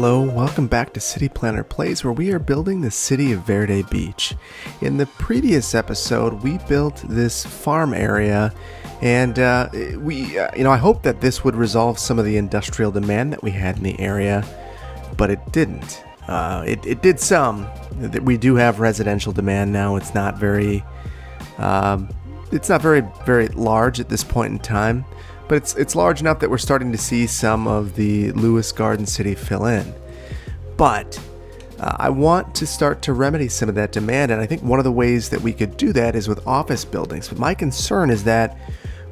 Hello, welcome back to City Planner Plays, where we are building the city of Verde Beach. In the previous episode, we built this farm area, and I hope that this would resolve some of the industrial demand that we had in the area, but it didn't. It did some. We do have residential demand now. It's not very large at this point in time. But it's large enough that we're starting to see some of the Lewis Garden City fill in. But I want to start to remedy some of that demand, and I think one of the ways that we could do that is with office buildings. But my concern is that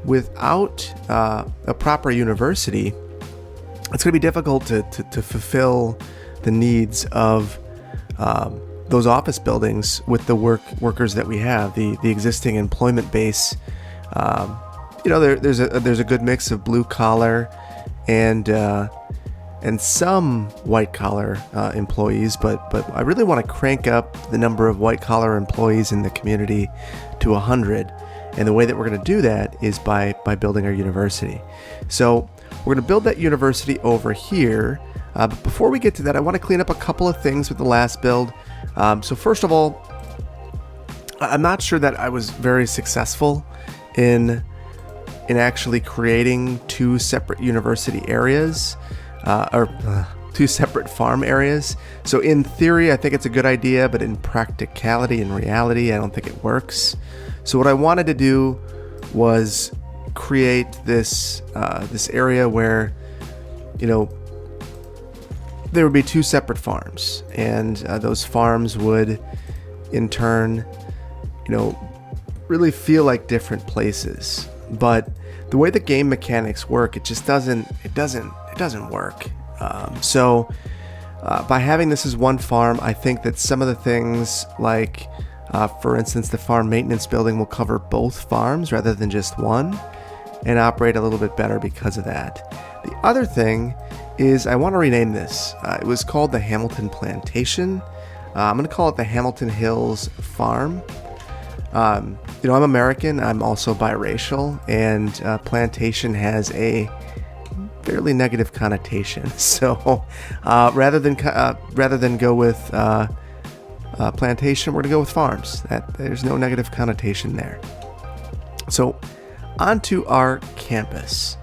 without a proper university, it's going to be difficult to fulfill the needs of those office buildings with the workers that we have, the existing employment base. There's a good mix of blue collar and some white collar employees, but I really want to crank up the number of white collar employees in the community to 100, and the way that we're going to do that is by building our university. So we're going to build that university over here. But before we get to that, I want to clean up a couple of things with the last build. So first of all, I'm not sure that I was very successful in actually creating two separate university areas, or two separate farm areas. So in theory, I think it's a good idea, but in practicality and reality, I don't think it works. So what I wanted to do was create this area where, there would be two separate farms, and those farms would, in turn, really feel like different places. But the way the game mechanics work, it doesn't work. So by having this as one farm, I think that some of the things like, for instance, the farm maintenance building will cover both farms rather than just one, and operate a little bit better because of that. The other thing is I want to rename this. It was called the Hamilton Plantation. I'm going to call it the Hamilton Hills Farm. I'm American. I'm also biracial, and plantation has a fairly negative connotation. So rather than go with plantation, we're going to go with farms. There's no negative connotation there. So onto our campus.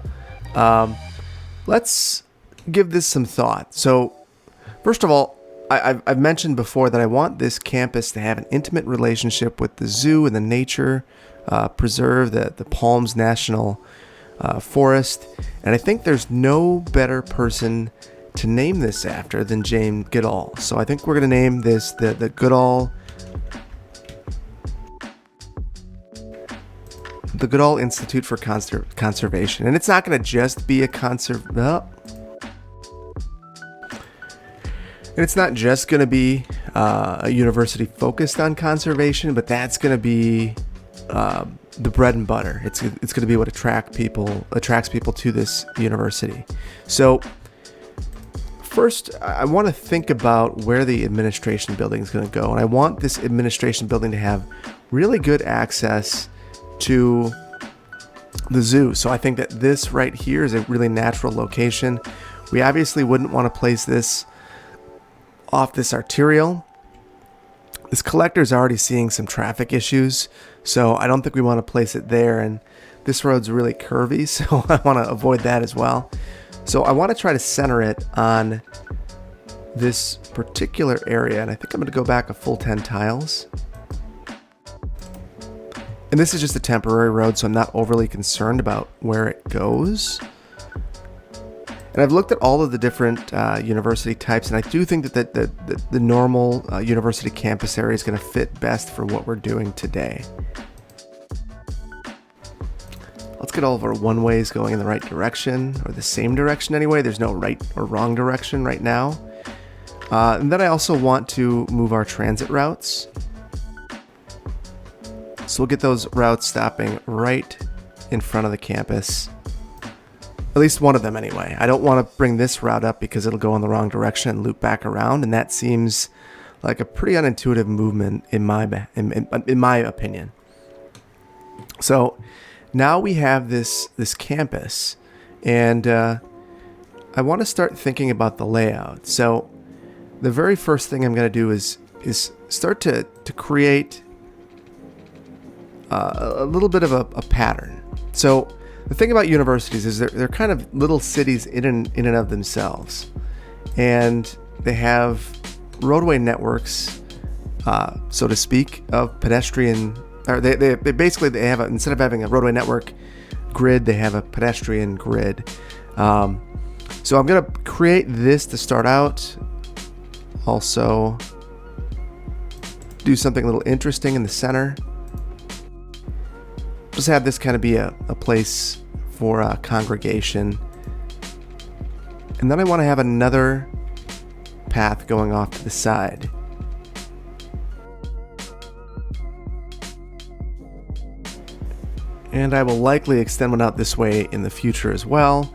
Let's give this some thought. So first of all, I've mentioned before that I want this campus to have an intimate relationship with the zoo and the nature preserve, the Palms National Forest. And I think there's no better person to name this after than James Goodall. So I think we're going to name this the Goodall Institute for Conservation. And it's not going to just be And it's not just going to be a university focused on conservation, but that's going to be the bread and butter. It's going to be what attracts people to this university. So first, I want to think about where the administration building is going to go, and I want this administration building to have really good access to the zoo. So I think that this right here is a really natural location. We obviously wouldn't want to place this off this arterial. This collector is already seeing some traffic issues, so I don't think we want to place it there, and this road's really curvy, so I want to avoid that as well. So I want to try to center it on this particular area, and I think I'm going to go back a full 10 tiles. And this is just a temporary road, so I'm not overly concerned about where it goes. And I've looked at all of the different university types, and I do think that the normal university campus area is going to fit best for what we're doing today. Let's get all of our one-ways going in the right direction, or the same direction anyway. There's no right or wrong direction right now. And then I also want to move our transit routes. So we'll get those routes stopping right in front of the campus. At least one of them anyway. I don't want to bring this route up because it'll go in the wrong direction and loop back around, and that seems like a pretty unintuitive movement in my opinion. So now we have this campus, and I want to start thinking about the layout. So the very first thing I'm going to do is start to create a little bit of a pattern. So the thing about universities is they're kind of little cities in and of themselves, and they have roadway networks, so to speak, of pedestrian. Or they basically have instead of having a roadway network grid, they have a pedestrian grid. So I'm gonna create this to start out. Also, do something a little interesting in the center. Just have this kind of be a place for a congregation. And then I want to have another path going off to the side. And I will likely extend one out this way in the future as well.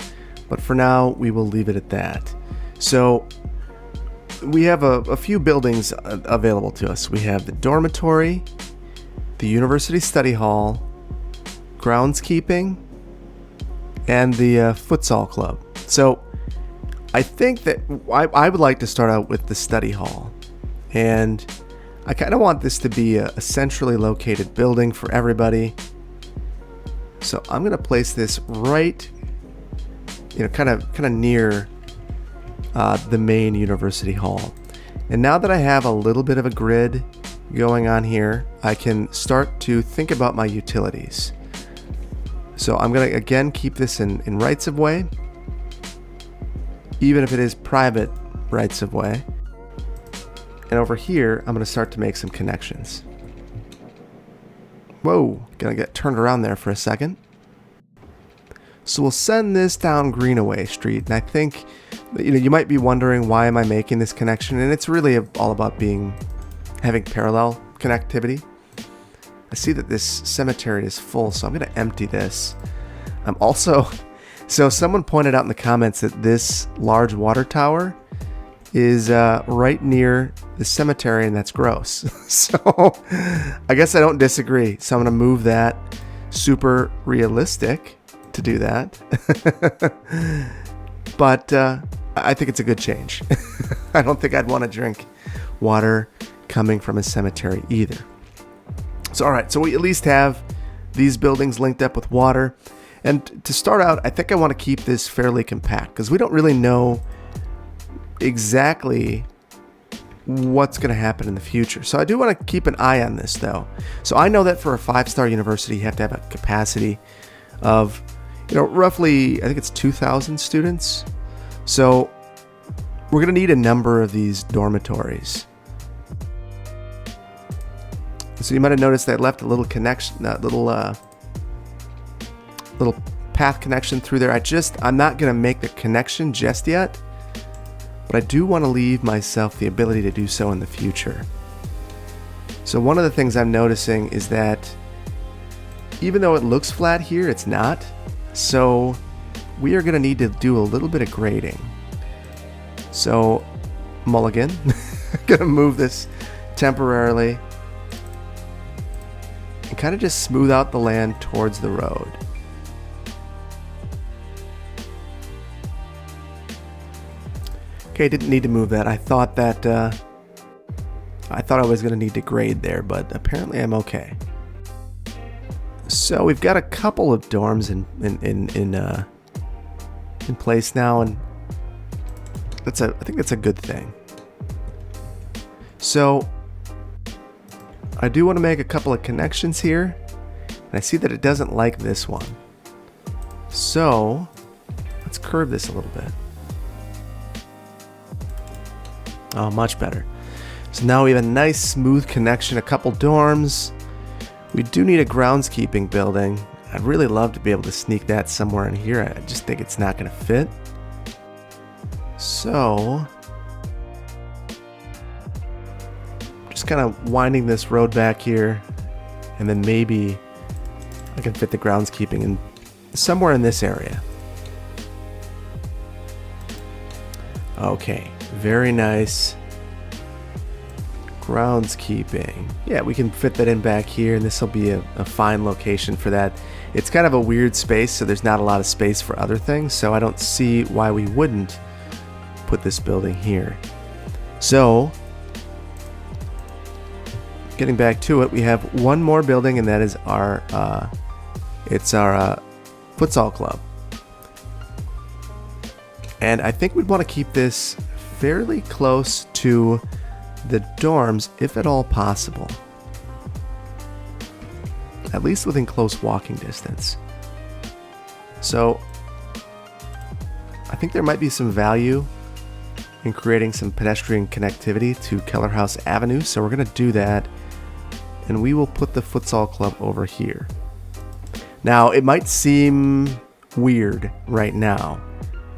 But for now, we will leave it at that. So we have a few buildings available to us. We have the dormitory, the university study hall, groundskeeping, and the futsal club. So I think that I would like to start out with the study hall. And I kind of want this to be a centrally located building for everybody. So I'm going to place this right, kind of near the main university hall. And now that I have a little bit of a grid going on here, I can start to think about my utilities. So I'm going to again keep this in rights of way, even if it is private rights of way. And over here, I'm going to start to make some connections. Whoa, gonna get turned around there for a second. So we'll send this down Greenaway Street, and I think, you might be wondering, why am I making this connection? And it's really all about having parallel connectivity. I see that this cemetery is full, so I'm gonna empty this. So someone pointed out in the comments that this large water tower is right near the cemetery, and that's gross. So I guess I don't disagree. So I'm going to move that. Super realistic to do that. But I think it's a good change. I don't think I'd want to drink water coming from a cemetery either. So all right, so we at least have these buildings linked up with water. And to start out, I think I want to keep this fairly compact because we don't really know exactly what's going to happen in the future. So I do want to keep an eye on this though. So I know that for a 5-star university, you have to have a capacity of, roughly, I think it's 2,000 students. So we're going to need a number of these dormitories. So you might have noticed that I left a little connection, little path connection through there. I'm not going to make the connection just yet, but I do want to leave myself the ability to do so in the future. So one of the things I'm noticing is that even though it looks flat here, it's not. So we are going to need to do a little bit of grading. So mulligan, going to move this temporarily and kind of just smooth out the land towards the road. Okay, didn't need to move that. I thought I was going to need to grade there, but apparently I'm okay. So we've got a couple of dorms in place now, and I think that's a good thing. So I do want to make a couple of connections here, and I see that it doesn't like this one. So let's curve this a little bit. Oh, much better. So now we have a nice smooth connection, a couple dorms. We do need a groundskeeping building. I'd really love to be able to sneak that somewhere in here. I just think it's not going to fit. So just kind of winding this road back here, and then maybe I can fit the groundskeeping in somewhere in this area. Okay, very nice. Groundskeeping. Yeah, we can fit that in back here, and this will be a fine location for that. It's kind of a weird space, so there's not a lot of space for other things, so I don't see why we wouldn't put this building here. So, getting back to it, we have one more building, and that is our futsal club. And I think we'd want to keep this fairly close to the dorms, if at all possible. At least within close walking distance. So, I think there might be some value in creating some pedestrian connectivity to Kellerhouse Avenue, so we're going to do that. And we will put the futsal club over here. Now, it might seem weird right now,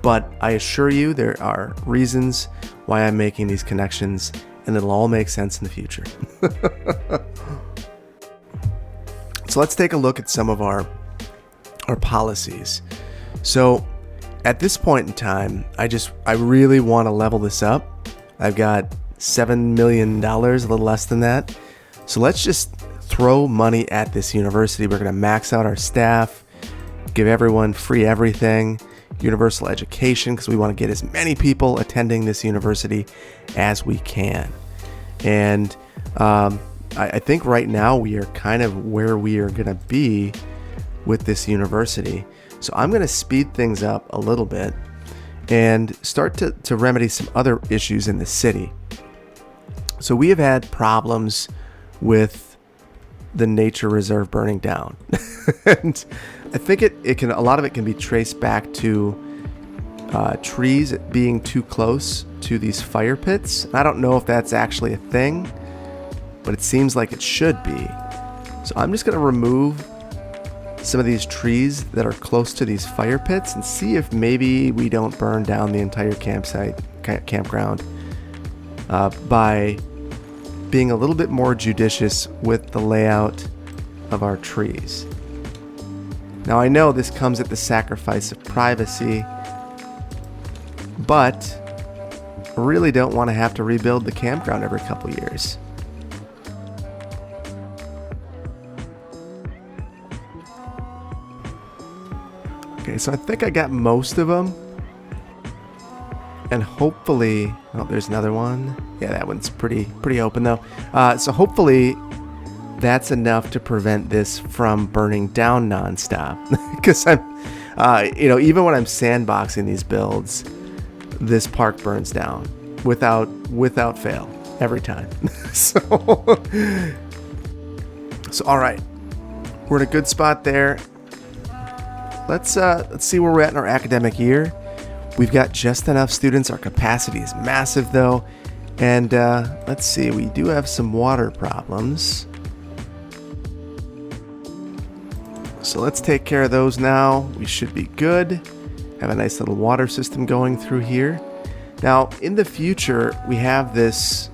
but I assure you there are reasons why I'm making these connections, and it'll all make sense in the future. So let's take a look at some of our policies. So at this point in time, I really want to level this up. I've got $7 million, a little less than that. So let's just throw money at this university. We're going to max out our staff, give everyone free everything, universal education, because we want to get as many people attending this university as we can. And I think right now we are kind of where we are going to be with this university. So I'm going to speed things up a little bit and start to remedy some other issues in the city. So we have had problems with the nature reserve burning down. And I think a lot of it can be traced back to trees being too close to these fire pits. I don't know if that's actually a thing, but it seems like it should be. So I'm just going to remove some of these trees that are close to these fire pits and see if maybe we don't burn down the entire campground by being a little bit more judicious with the layout of our trees. Now I know this comes at the sacrifice of privacy, but I really don't want to have to rebuild the campground every couple years. Okay, so I think I got most of them. And hopefully, oh, there's another one. Yeah, that one's pretty open though. So hopefully that's enough to prevent this from burning down nonstop. Because I'm, even when I'm sandboxing these builds, this park burns down without fail every time. So all right, we're in a good spot there. Let's see where we're at in our academic year. We've got just enough students. Our capacity is massive though. And let's see, we do have some water problems. So let's take care of those now. We should be good. Have a nice little water system going through here. Now, in the future, we have this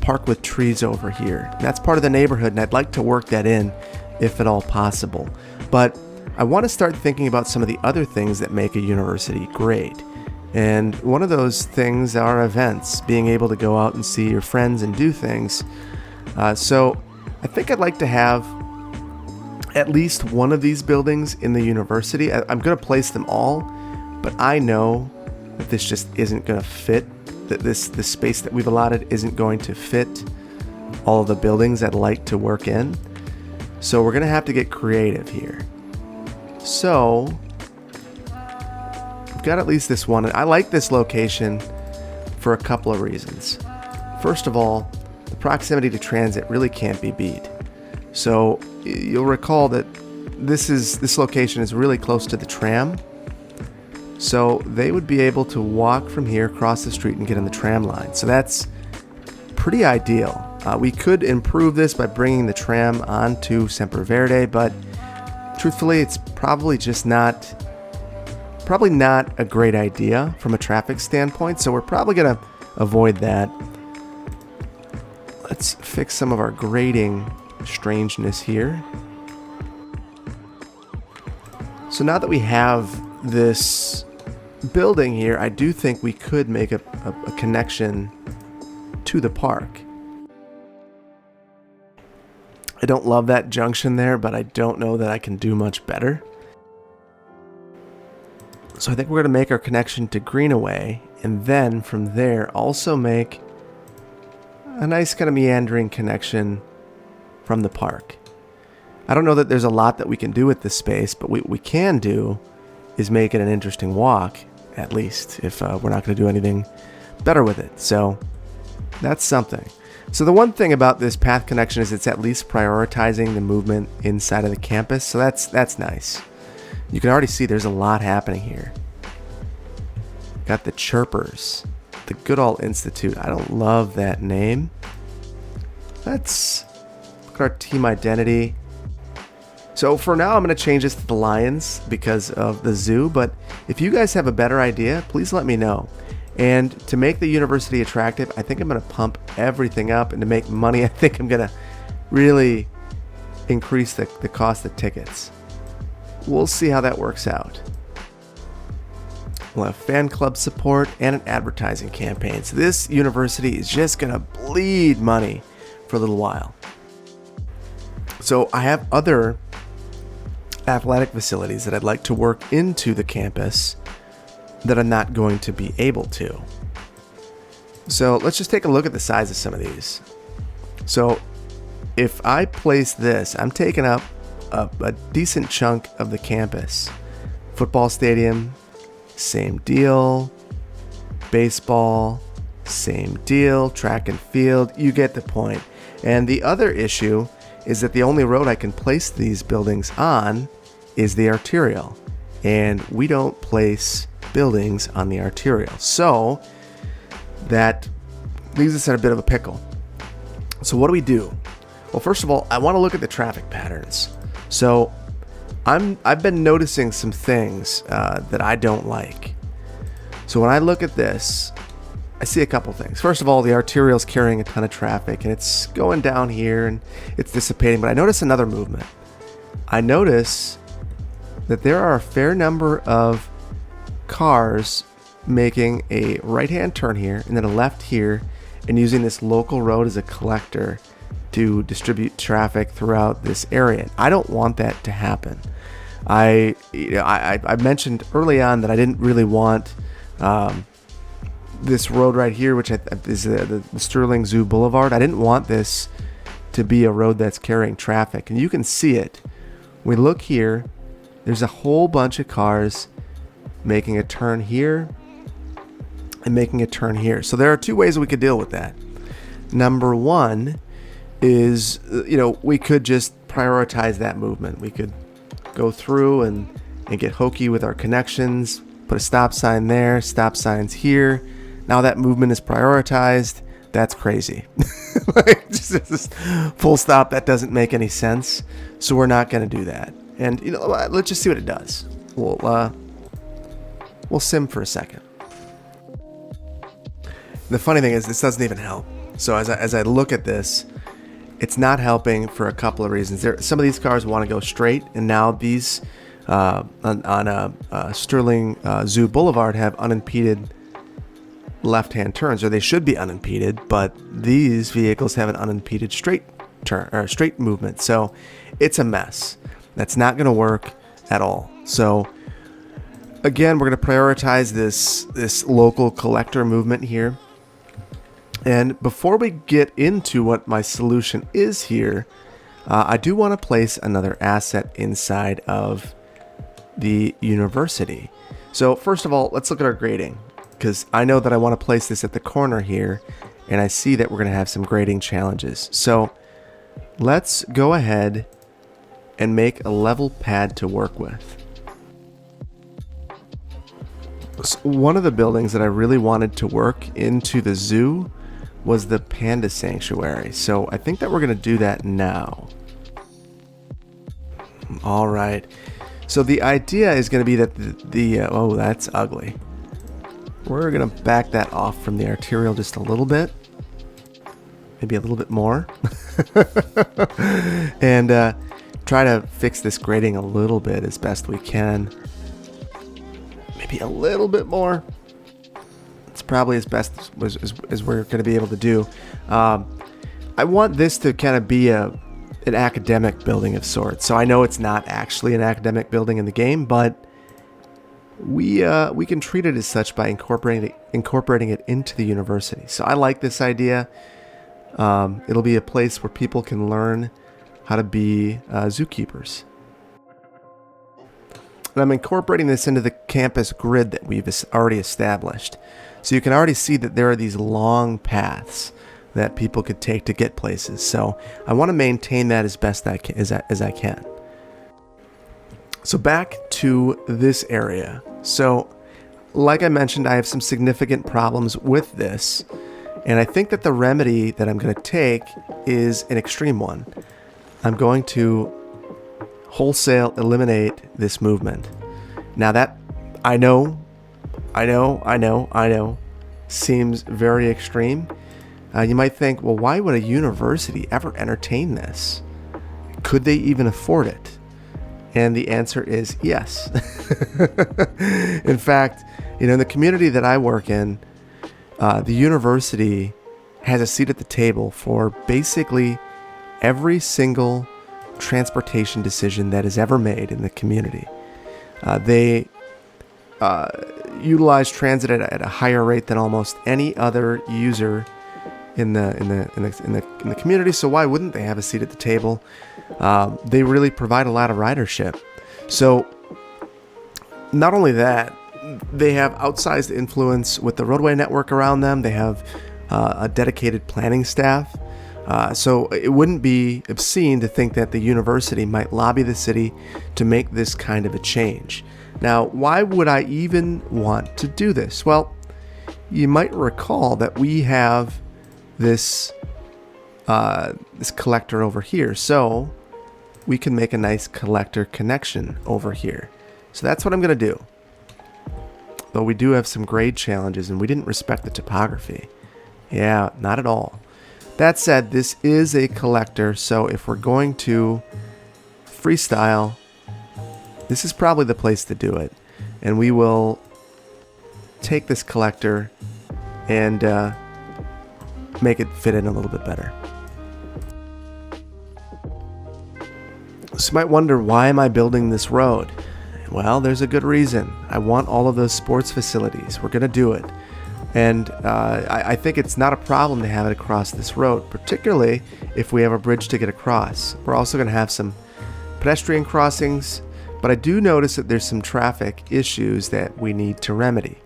park with trees over here. That's part of the neighborhood, and I'd like to work that in if at all possible. But I want to start thinking about some of the other things that make a university great. And one of those things are events, being able to go out and see your friends and do things. So I think I'd like to have at least one of these buildings in the university. I'm going to place them all, but I know that this just isn't going to fit, that this space that we've allotted isn't going to fit all of the buildings I'd like to work in. So we're going to have to get creative here. So we've got at least this one. I like this location for a couple of reasons. First of all, the proximity to transit really can't be beat. So you'll recall that this location is really close to the tram. So they would be able to walk from here across the street and get on the tram line. So that's pretty ideal. We could improve this by bringing the tram onto Semper Verde, but truthfully, it's probably not a great idea from a traffic standpoint. So we're probably going to avoid that. Let's fix some of our grading strangeness here. So now that we have this building here, I do think we could make a connection to the park. I don't love that junction there, but I don't know that I can do much better. So I think we're going to make our connection to Greenaway, and then from there also make a nice kind of meandering connection from the park. I don't know that there's a lot that we can do with this space, but what we can do is make it an interesting walk, at least, if we're not going to do anything better with it. So that's something. So the one thing about this path connection is it's at least prioritizing the movement inside of the campus. So that's nice. You can already see there's a lot happening here. Got the Chirpers, the Goodall Institute. I don't love that name. Let's look at our team identity. So for now, I'm going to change this to the Lions because of the zoo. But if you guys have a better idea, please let me know. And to make the university attractive, I think I'm going to pump everything up. And to make money, I think I'm going to really increase the cost of tickets. We'll see how that works out. We'll have fan club support and an advertising campaign. So this university is just going to bleed money for a little while. So I have other athletic facilities that I'd like to work into the campus that I'm not going to be able to. So let's just take a look at the size of some of these. So if I place this, I'm taking up a decent chunk of the campus. Football stadium, same deal. Baseball, same deal. Track and field, you get the point. And the other issue is that the only road I can place these buildings on is the arterial. And we don't place buildings on the arterial. So that leaves us in a bit of a pickle. So what do we do? Well, first of all, I want to look at the traffic patterns. So I've been noticing some things that I don't like. So when I look at this, I see a couple things. First of all, the arterial is carrying a ton of traffic and it's going down here and it's dissipating. But I notice another movement. I notice that there are a fair number of cars making a right-hand turn here and then a left here and using this local road as a collector to distribute traffic throughout this area. I don't want that to happen. I mentioned early on that I didn't really want this road right here, which is the Sterling Zoo Boulevard. I didn't want this to be a road that's carrying traffic, and you can see it. We look here. There's a whole bunch of cars making a turn here and making a turn here. So there are two ways we could deal with that. Number one is, we could just prioritize that movement. We could go through and get hokey with our connections, put a stop sign there, stop signs here. Now that movement is prioritized. That's crazy. Just full stop. That doesn't make any sense. So we're not going to do that. And let's just see what it does. We'll sim for a second. The funny thing is, this doesn't even help. So as I look at this, it's not helping for a couple of reasons. Some of these cars want to go straight, and now these on Sterling Zoo Boulevard have unimpeded left-hand turns, or they should be unimpeded, but these vehicles have an unimpeded straight turn or straight movement. So it's a mess. That's not going to work at all. So again, we're going to prioritize this local collector movement here. And before we get into what my solution is here, I do want to place another asset inside of the university. So first of all, let's look at our grading, because I know that I want to place this at the corner here, and I see that we're going to have some grading challenges. So let's go ahead and make a level pad to work with. So one of the buildings that I really wanted to work into the zoo was the Panda Sanctuary. So I think that we're going to do that now. All right. So the idea is going to be that oh, that's ugly. We're going to back that off from the arterial just a little bit. Maybe a little bit more. And try to fix this grading a little bit as best we can. Maybe a little bit more. Let's probably as best as we're going to be able to do. I want this to kind of be an academic building of sorts. So I know it's not actually an academic building in the game, but we can treat it as such by incorporating it into the university. So I like this idea. It'll be a place where people can learn how to be zookeepers. And I'm incorporating this into the campus grid that we've already established. So you can already see that there are these long paths that people could take to get places. So I want to maintain that as best as I can. So back to this area. So like I mentioned, I have some significant problems with this. And I think that the remedy that I'm going to take is an extreme one. I'm going to wholesale eliminate this movement. Now that I know, seems very extreme. You might think, well, why would a university ever entertain this? Could they even afford it? And the answer is yes. In fact, in the community that I work in, the university has a seat at the table for basically every single transportation decision that is ever made in the community. They utilize transit at a higher rate than almost any other user in the community. So why wouldn't they have a seat at the table? They really provide a lot of ridership. So not only that, they have outsized influence with the roadway network around them. They have a dedicated planning staff. So it wouldn't be obscene to think that the university might lobby the city to make this kind of a change. Now, why would I even want to do this? Well, you might recall that we have this collector over here. So we can make a nice collector connection over here. So that's what I'm going to do. Though we do have some grade challenges and we didn't respect the topography. Yeah, not at all. That said, this is a collector, so if we're going to freestyle, this is probably the place to do it. And we will take this collector and make it fit in a little bit better. So you might wonder, why am I building this road? Well, there's a good reason. I want all of those sports facilities. We're going to do it. And I think it's not a problem to have it across this road, particularly if we have a bridge to get across. We're also going to have some pedestrian crossings, but I do notice that there's some traffic issues that we need to remedy.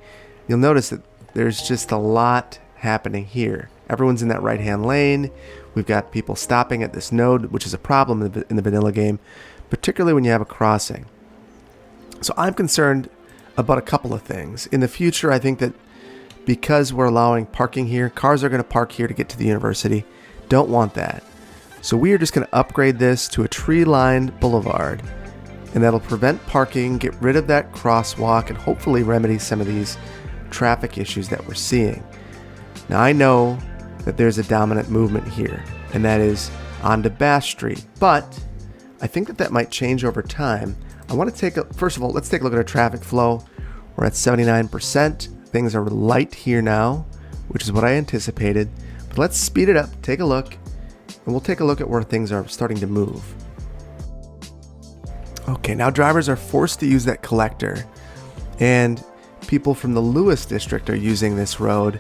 You'll notice that there's just a lot happening here. Everyone's in that right-hand lane. We've got people stopping at this node, which is a problem in the vanilla game, particularly when you have a crossing. So I'm concerned about a couple of things. In the future, I think that because we're allowing parking here, cars are going to park here to get to the university. Don't want that. So we are just going to upgrade this to a tree-lined boulevard, and that'll prevent parking, get rid of that crosswalk, and hopefully remedy some of these traffic issues that we're seeing. Now I know that there's a dominant movement here, and that is onto Bass Street, but I think that might change over time. I want to first of all, let's take a look at our traffic flow. We're at 79%. Things are light here now, which is what I anticipated. But let's speed it up, take a look, and we'll take a look at where things are starting to move. Okay, now drivers are forced to use that collector, and people from the Lewis district are using this road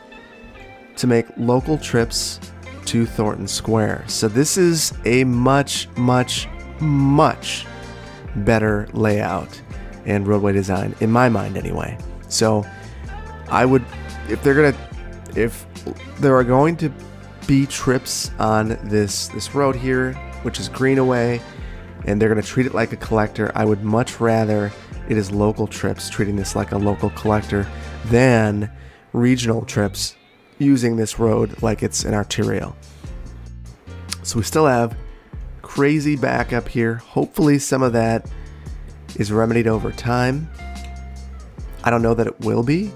to make local trips to Thornton Square. So this is a much, much, much better layout and roadway design, in my mind anyway. So I would, if there are going to be trips on this road here, which is Greenaway, and they're going to treat it like a collector, I would much rather it is local trips treating this like a local collector than regional trips using this road like it's an arterial. So we still have crazy backup here. Hopefully some of that is remedied over time. I don't know that it will be.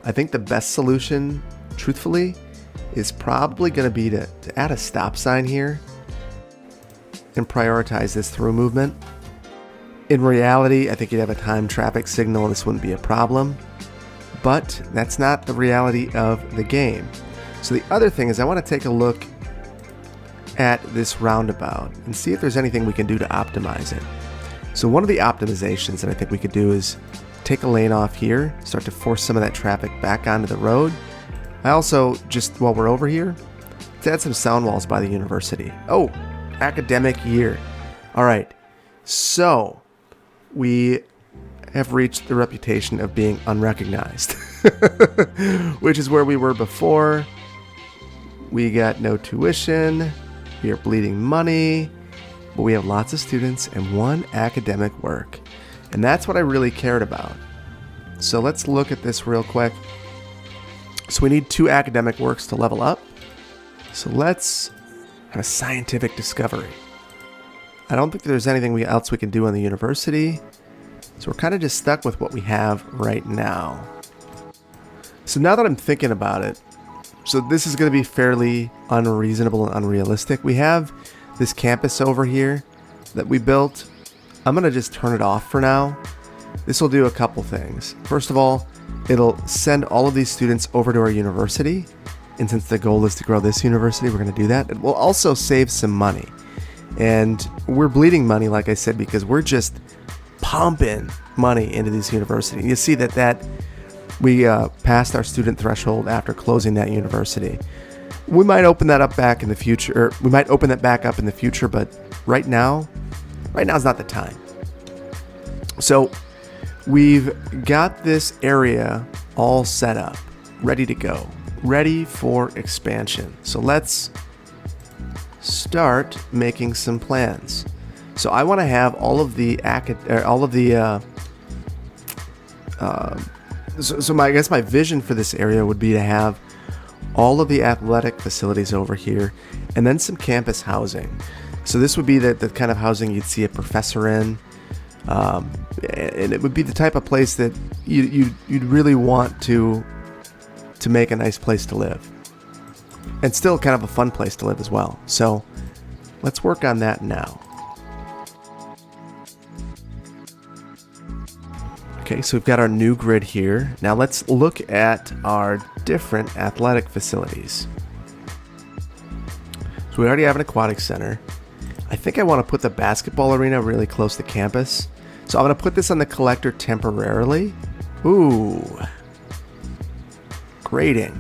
I think the best solution, truthfully, is probably going to be to add a stop sign here and prioritize this through movement. In reality, I think you'd have a timed traffic signal and this wouldn't be a problem. but that's not the reality of the game. So the other thing is I want to take a look at this roundabout and see if there's anything we can do to optimize it. So one of the optimizations that I think we could do is take a lane off here, start to force some of that traffic back onto the road. I also, just while we're over here, let's add some sound walls by the university. Oh, academic year. All right, so we have reached the reputation of being unrecognized, which is where we were before. We got no tuition, we are bleeding money, but we have lots of students and one academic work. And that's what I really cared about. So let's look at this real quick. So we need 2 academic works to level up. So let's have a scientific discovery. I don't think there's anything else we can do on the university. So we're kind of just stuck with what we have right now. So now that I'm thinking about it, so this is going to be fairly unreasonable and unrealistic. We have this campus over here that we built. I'm going to just turn it off for now. This will do a couple things. First of all, it'll send all of these students over to our university. And since the goal is to grow this university, we're going to do that. It will also save some money. And we're bleeding money, like I said, because we're just pumping money into this university. You see that we passed our student threshold after closing that university. We might open that up back in the future, or we might open that back up in the future, but right now is not the time. So we've got this area all set up, ready to go, ready for expansion. So let's start making some plans. So I want to have all of the I guess my vision for this area would be to have all of the athletic facilities over here and then some campus housing. So this would be the kind of housing you'd see a professor in, and it would be the type of place that you'd really want to make a nice place to live, and still kind of a fun place to live as well. So let's work on that now. Okay, so we've got our new grid here. Now let's look at our different athletic facilities. So we already have an aquatic center. I think I want to put the basketball arena really close to campus. So I'm going to put this on the collector temporarily. Ooh. Grading.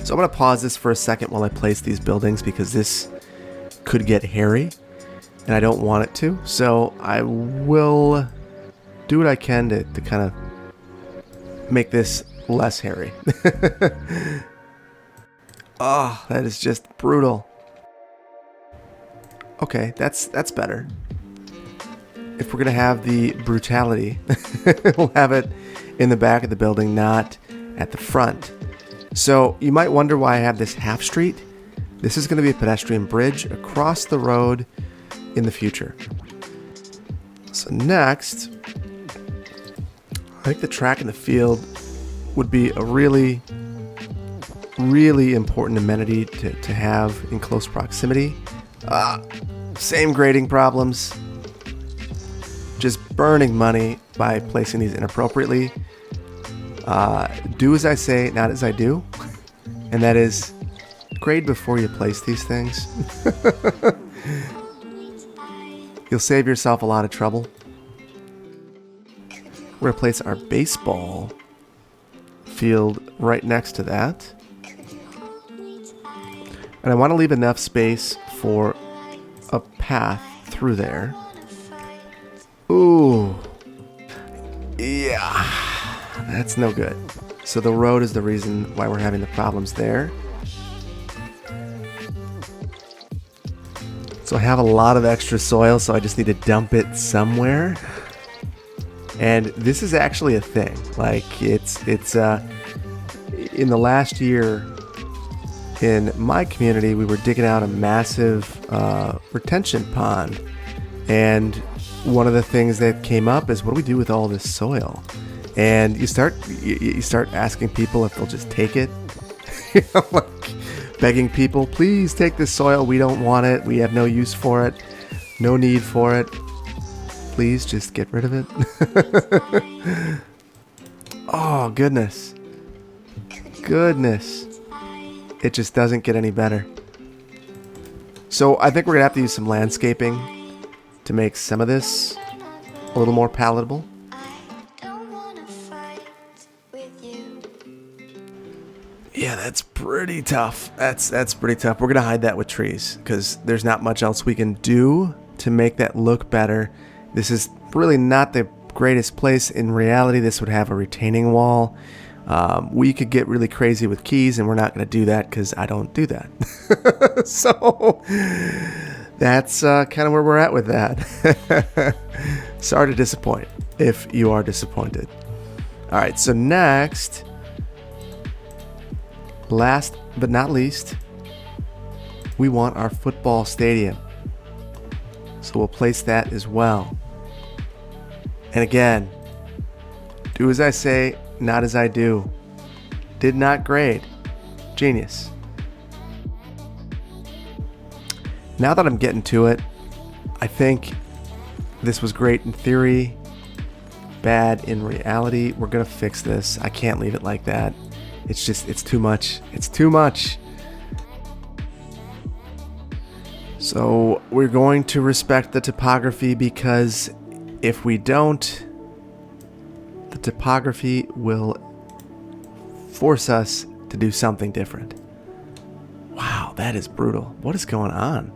So I'm going to pause this for a second while I place these buildings because this could get hairy and I don't want it to. So I will do what I can to kind of make this less hairy. Oh, that is just brutal. Okay, that's better. If we're going to have the brutality, we'll have it in the back of the building, not at the front. So you might wonder why I have this half street. This is going to be a pedestrian bridge across the road in the future. So next, I think the track in the field would be a really, really important amenity to have in close proximity. Same grading problems. Just burning money by placing these inappropriately. Do as I say, not as I do. And that is, grade before you place these things. You'll save yourself a lot of trouble. We're going to place our baseball field right next to that. And I want to leave enough space for a path through there. Ooh. Yeah. That's no good. So the road is the reason why we're having the problems there. So I have a lot of extra soil, so I just need to dump it somewhere. And this is actually a thing. Like it's in the last year in my community, we were digging out a massive retention pond. And one of the things that came up is, what do we do with all this soil? And you start asking people if they'll just take it. Like begging people, please take this soil. We don't want it. We have no use for it. No need for it. Please just get rid of it. Oh, goodness. Goodness. It just doesn't get any better. So I think we're going to have to use some landscaping to make some of this a little more palatable. Yeah, that's pretty tough. That's pretty tough. We're going to hide that with trees because there's not much else we can do to make that look better. This is really not the greatest place. In reality, this would have a retaining wall. We could get really crazy with keys, and we're not going to do that because I don't do that. So that's kind of where we're at with that. Sorry to disappoint if you are disappointed. All right, so next, last but not least, we want our football stadium. So we'll place that as well. And again, do as I say, not as I do. Did not grade. Genius. Now that I'm getting to it, I think this was great in theory, bad in reality. We're going to fix this. I can't leave it like that. It's too much. It's too much. So we're going to respect the topography because if we don't, the topography will force us to do something different. Wow, that is brutal. What is going on?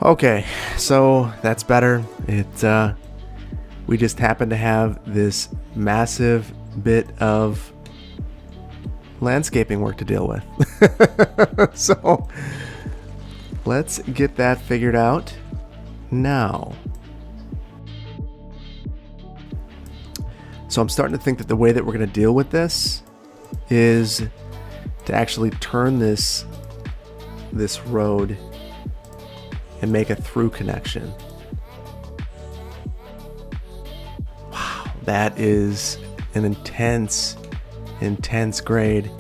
Okay, so that's better. We just happen to have this massive bit of landscaping work to deal with. So let's get that figured out now. So I'm starting to think that the way that we're going to deal with this is to actually turn this road and make a through connection. Wow, that is an intense grade,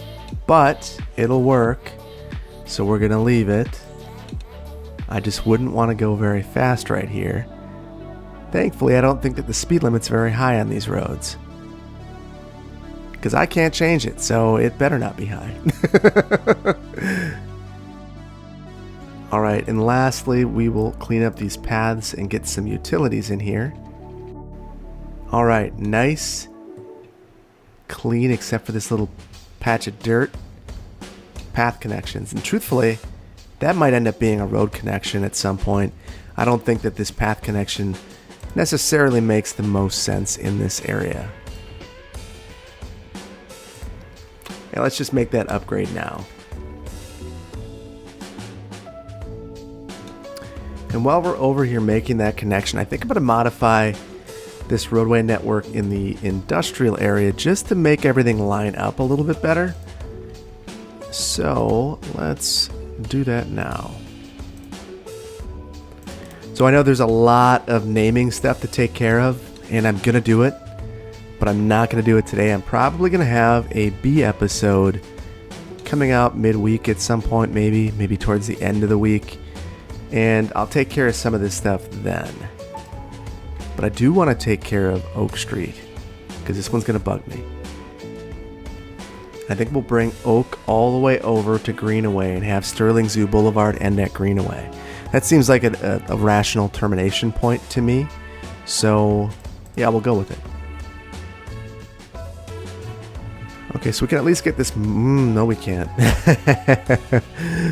but it'll work. So we're going to leave it. I just wouldn't want to go very fast right here. Thankfully, I don't think that the speed limit's very high on these roads. Because I can't change it, so it better not be high. Alright, and lastly, we will clean up these paths and get some utilities in here. Alright, nice. Clean, except for this little patch of dirt. Path connections. And truthfully, that might end up being a road connection at some point. I don't think that this path connection necessarily makes the most sense in this area. Yeah, let's just make that upgrade now. And while we're over here making that connection, I think I'm going to modify this roadway network in the industrial area just to make everything line up a little bit better. So let's do that now. So I know there's a lot of naming stuff to take care of, and I'm going to do it, but I'm not going to do it today. I'm probably going to have a B episode coming out midweek at some point, maybe towards the end of the week, and I'll take care of some of this stuff then. But I do want to take care of Oak Street, because this one's going to bug me. I think we'll bring Oak all the way over to Greenaway and have Sterling Zoo Boulevard end at Greenaway. That seems like a rational termination point to me. So, yeah, we'll go with it. Okay, so we can at least get this... no, we can't.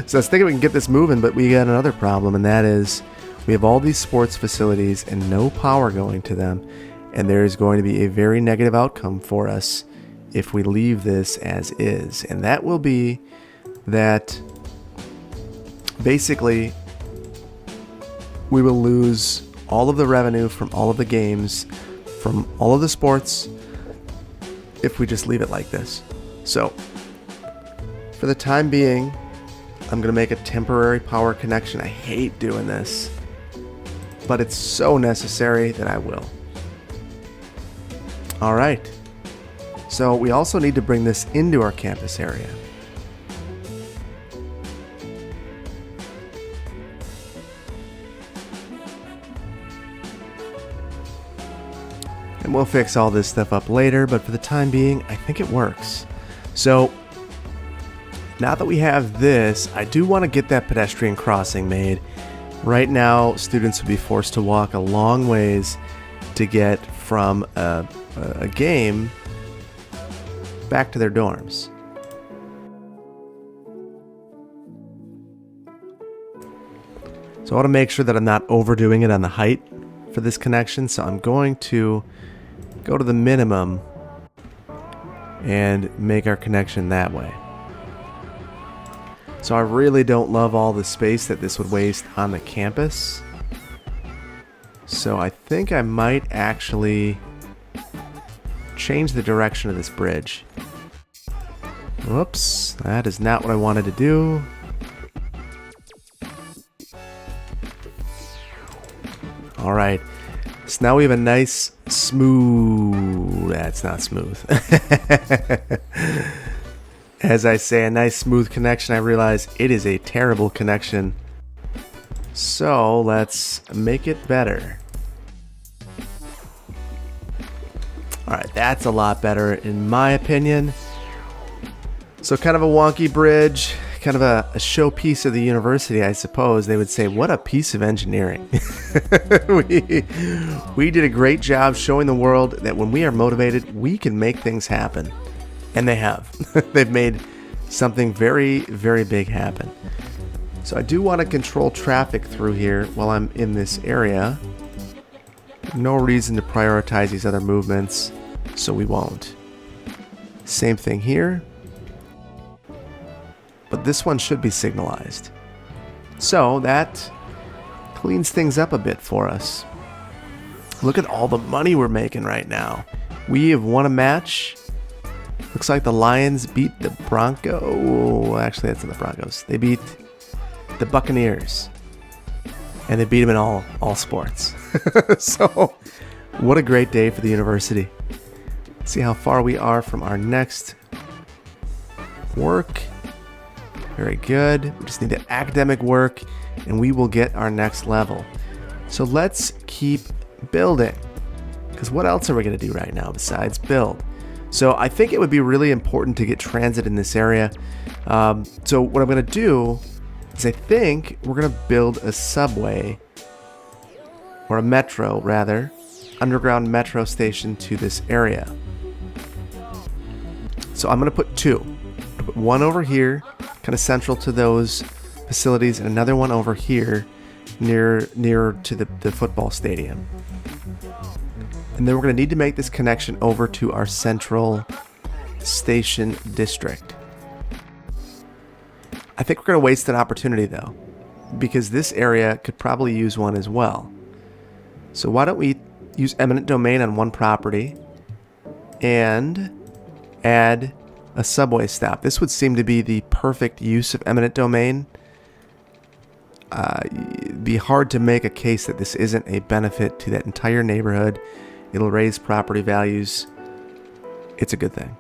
So I was thinking we can get this moving, but we got another problem, and that is we have all these sports facilities and no power going to them, and there is going to be a very negative outcome for us if we leave this as is. And that will be that basically we will lose all of the revenue from all of the games, from all of the sports, if we just leave it like this. So, for the time being, I'm going to make a temporary power connection. I hate doing this, but it's so necessary that I will. Alright, so we also need to bring this into our campus area. And we'll fix all this stuff up later, but for the time being, I think it works. So, now that we have this, I do want to get that pedestrian crossing made. Right now, students would be forced to walk a long ways to get from a game back to their dorms. So I want to make sure that I'm not overdoing it on the height for this connection, so I'm going to go to the minimum and make our connection that way. So I really don't love all the space that this would waste on the campus. So I think I might actually change the direction of this bridge. Whoops, that is not what I wanted to do. All right, so now we have a nice smooth, that's not smooth. As I say, a nice smooth connection, I realize it is a terrible connection. So let's make it better. All right, that's a lot better in my opinion. So kind of a wonky bridge, kind of a showpiece of the university, I suppose. They would say, what a piece of engineering. we did a great job showing the world that when we are motivated, we can make things happen. And they have. They've made something very, very big happen. So I do want to control traffic through here while I'm in this area. No reason to prioritize these other movements, so we won't. Same thing here. But this one should be signalized. So that cleans things up a bit for us. Look at all the money we're making right now. We have won a match. Looks like the Lions beat the Broncos. Actually, that's not the Broncos. They beat the Buccaneers. And they beat them in all sports. So, what a great day for the university. Let's see how far we are from our next work. Very good. We just need to academic work, and we will get our next level. So let's keep building. Because what else are we going to do right now besides build? So I think it would be really important to get transit in this area. So what I'm going to do is I think we're going to build a subway, or a metro rather, underground metro station to this area. So I'm going to put two. Put one over here, kind of central to those facilities, and another one over here near to the football stadium. And then we're going to need to make this connection over to our central station district. I think we're going to waste an opportunity though, because this area could probably use one as well. So why don't we use eminent domain on one property and add a subway stop. This would seem to be the perfect use of eminent domain. It'd be hard to make a case that this isn't a benefit to that entire neighborhood. It'll raise property values. It's a good thing.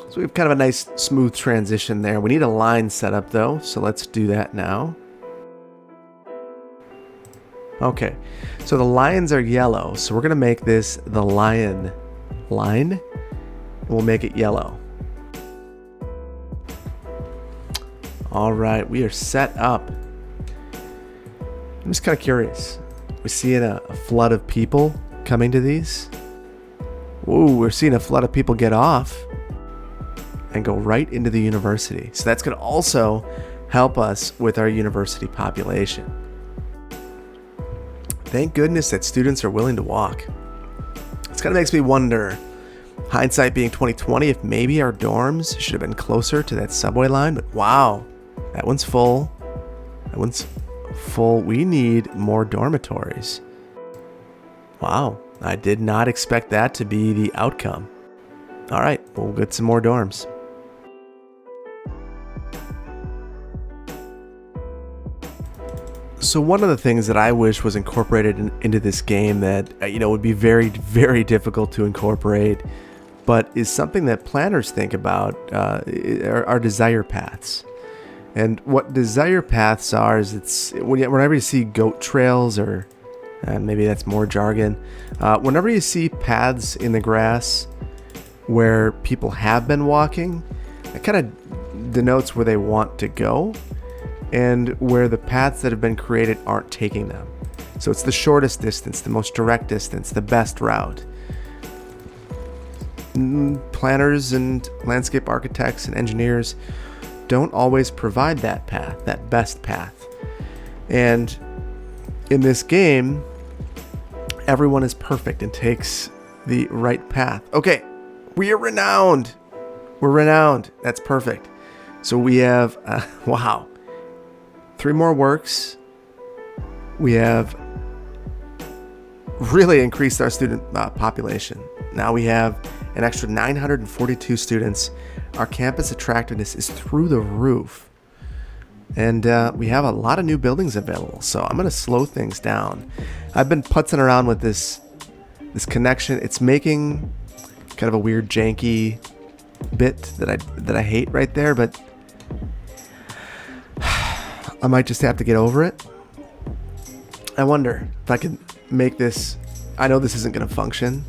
So we have kind of a nice smooth transition there. We need a line set up though, so let's do that now. Okay, so the lions are yellow, so we're going to make this the lion line, and we'll make it yellow. All right, we are set up. I'm just kind of curious. We're seeing a flood of people coming to these. Ooh, we're seeing a flood of people get off and go right into the university. So that's going to also help us with our university population. Thank goodness that students are willing to walk. This kind of makes me wonder, hindsight being 2020, if maybe our dorms should have been closer to that subway line. But wow, that one's full. That one's full. We need more dormitories. Wow, I did not expect that to be the outcome. All right, we'll get some more dorms. So one of the things that I wish was incorporated into this game that, would be very, very difficult to incorporate, but is something that planners think about, are desire paths. And what desire paths are is whenever you see goat trails, or maybe that's more jargon, whenever you see paths in the grass where people have been walking, it kind of denotes where they want to go and where the paths that have been created aren't taking them. So it's the shortest distance, the most direct distance, the best route. Planners and landscape architects and engineers don't always provide that path, that best path. And in this game, everyone is perfect and takes the right path. Okay, we are renowned. We're renowned. That's perfect. So we have, wow, 3 more works. We have really increased our student population. Now we have an extra 942 students. Our campus attractiveness is through the roof. And we have a lot of new buildings available. So I'm going to slow things down. I've been putzing around with this connection. It's making kind of a weird janky bit that I hate right there, but I might just have to get over it. I wonder if I could make this. I know this isn't going to function.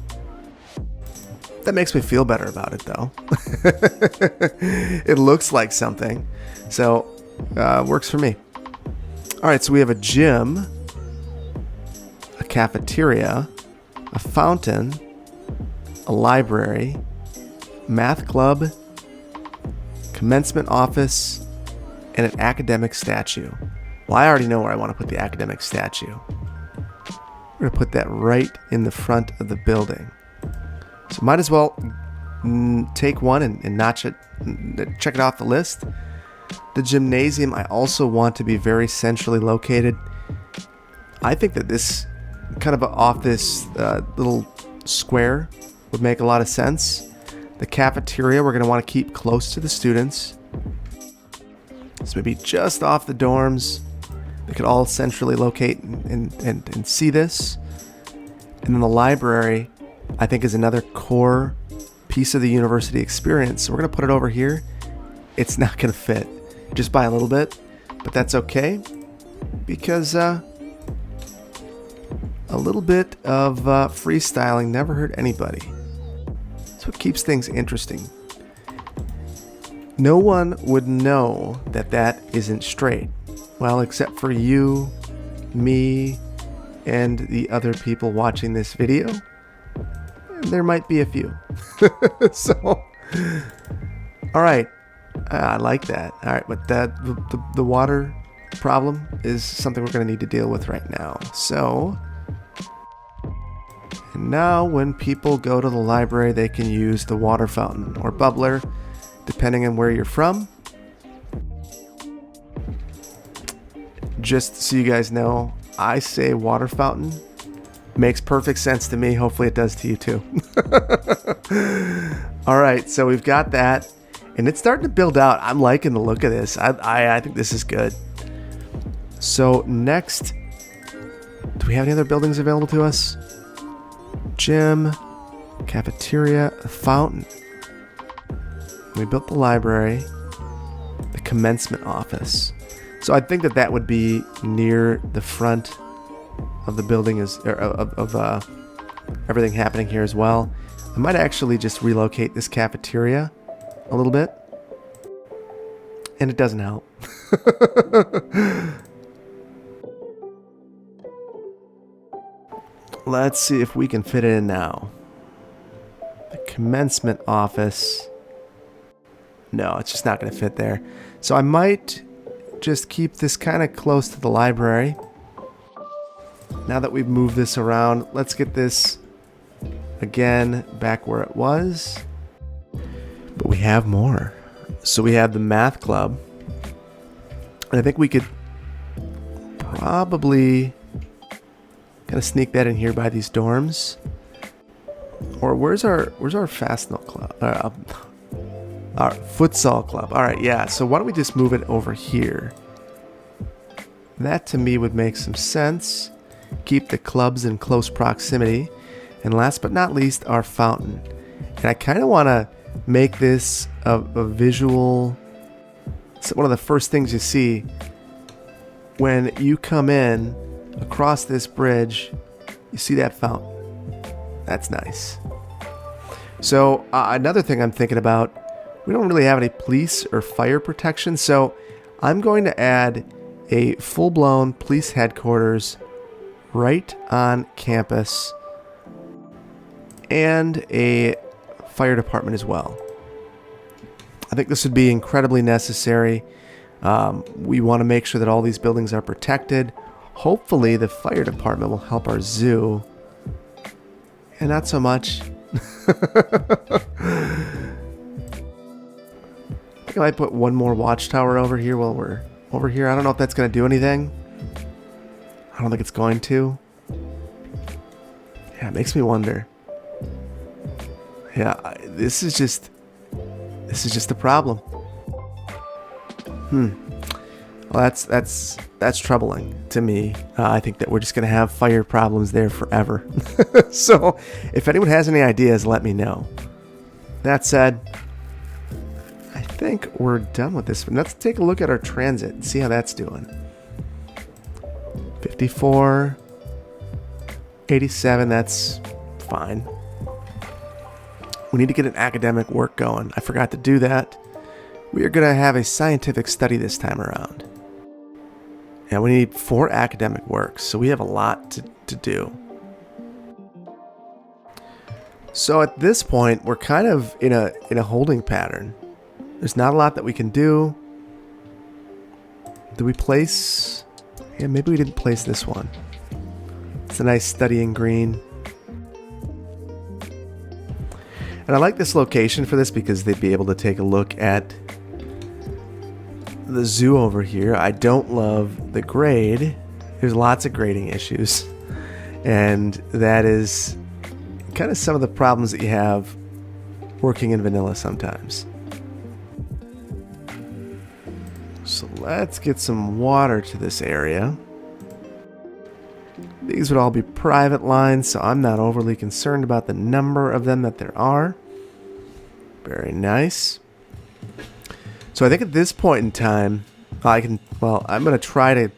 That makes me feel better about it, though. It looks like something, so works for me. All right, so we have a gym, a cafeteria, a fountain, a library, math club, commencement office, and an academic statue. Well, I already know where I want to put the academic statue. We're going to put that right in the front of the building. So might as well take one and notch it, check it off the list. The gymnasium, I also want to be very centrally located. I think that this kind of off this little square would make a lot of sense. The cafeteria, we're going to want to keep close to the students. So maybe just off the dorms. They could all centrally locate and see this. And then the library, I think, is another core piece of the university experience. So we're going to put it over here. It's not going to fit just by a little bit, but that's okay because a little bit of freestyling never hurt anybody. That's what keeps things interesting. No one would know that isn't straight. Well, except for you, me, and the other people watching this video. There might be a few. So, all right. I like that. All right, but the water problem is something we're going to need to deal with right now. So, and now when people go to the library, they can use the water fountain or bubbler, depending on where you're from. Just so you guys know, I say water fountain. Makes perfect sense to me. Hopefully it does to you too. All right, so we've got that. And it's starting to build out. I'm liking the look of this. I think this is good. So next, do we have any other buildings available to us? Gym, cafeteria, fountain. We built the library, the commencement office. So I think that would be near the front of the building of everything happening here as well. I might actually just relocate this cafeteria a little bit, and it doesn't help. Let's see if we can fit it in now. The commencement office. No, it's just not going to fit there. So I might just keep this kind of close to the library. Now that we've moved this around, let's get this again back where it was. But we have more. So we have the math club. And I think we could probably kind of sneak that in here by these dorms. Or where's our Fastnail club? Our futsal club. All right, yeah. So why don't we just move it over here? That to me would make some sense. Keep the clubs in close proximity. And last but not least, our fountain. And I kind of want to make this a visual one of the first things you see when you come in across this bridge. You see that fountain. That's nice. So another thing I'm thinking about, we don't really have any police or fire protection, so I'm going to add a full-blown police headquarters right on campus and a fire department as well. I think this would be incredibly necessary. We want to make sure that all these buildings are protected. Hopefully the fire department will help our zoo. And not so much. I think I might put one more watchtower over here while we're over here. I don't know if that's going to do anything. I don't think it's going to. Yeah, it makes me wonder. Yeah, this is just the problem. Well, that's troubling to me. I think that we're just going to have fire problems there forever. So, if anyone has any ideas, let me know. That said, I think we're done with this. Let's take a look at our transit and see how that's doing. 54, 87, that's fine. We need to get an academic work going. I forgot to do that. We are going to have a scientific study this time around. And we need 4 academic works, so we have a lot to do. So at this point, we're kind of in a holding pattern. There's not a lot that we can do. Did we place? Yeah, maybe we didn't place this one. It's a nice study in green. And I like this location for this because they'd be able to take a look at the zoo over here. I don't love the grade. There's lots of grading issues. And that is kind of some of the problems that you have working in vanilla sometimes. So let's get some water to this area. These would all be private lines, so I'm not overly concerned about the number of them that there are. Very nice. So I think at this point in time, I'm going to try to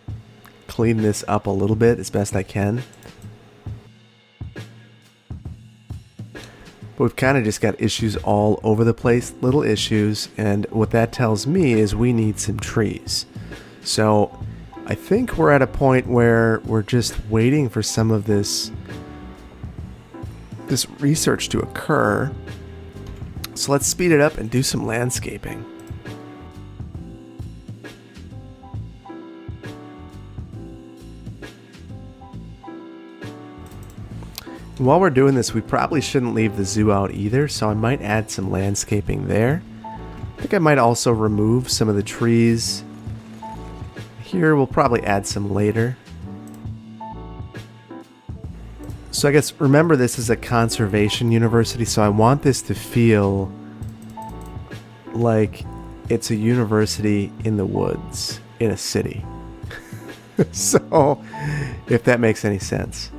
clean this up a little bit as best I can. But we've kind of just got issues all over the place, little issues, and what that tells me is we need some trees. So I think we're at a point where we're just waiting for some of this research to occur. So let's speed it up and do some landscaping. While we're doing this, we probably shouldn't leave the zoo out either, so I might add some landscaping there. I think I might also remove some of the trees. Here, we'll probably add some later. So I guess, remember, this is a conservation university, so I want this to feel like it's a university in the woods, in a city. So, if that makes any sense.